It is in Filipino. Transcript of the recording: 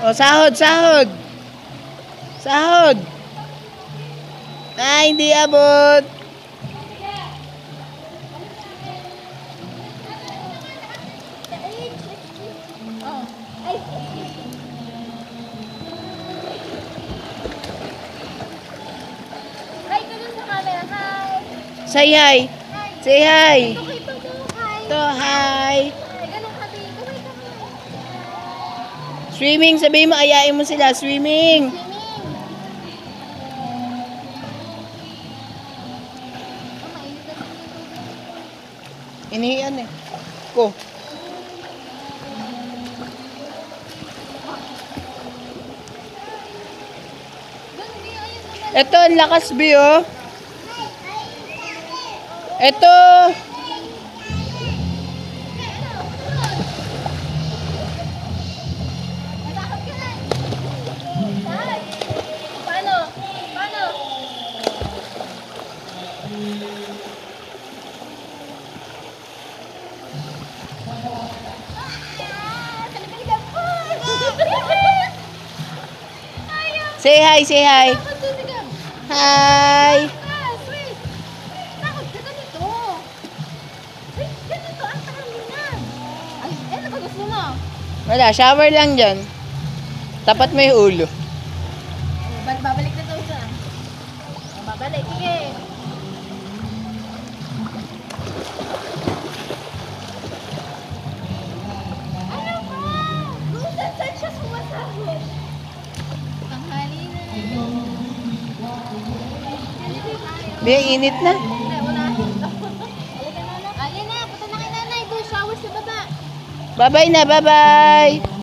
O, sahod, sahod. Sahod. Ay, hindi abot. Hi ka dun sa camera. Hi. Say hi. Say hi. Okay pa mo. Hi. Ito, hi. Ganun ka din. Kumay ka mo. Swimming, sabihin mo, ayain mo sila. Swimming. Swimming. Mainit na din. Inihian eh. Ko. Ito, ang lakas, Bi, oh. Ito. Natakot ka na. Dad. Paano? Paano? Talaga po. Ayaw. Say hi, say hi. Takot doon, tiga. Hi. Wait. Takot ka ganito. Wait, ganito ang takamina. Ay, ano ba gusto mo? Wala, shower lang dyan. Tapat mo yung ulo. Babalik na daw siya. Babalik, sige. Ano ba? Kung saan siya sumasahod? Tanghali na. Bi, init na. Hindi, unahin. Alin na, punta na kay nanay. Doon, shower sa baba. Bye-bye na, bye-bye.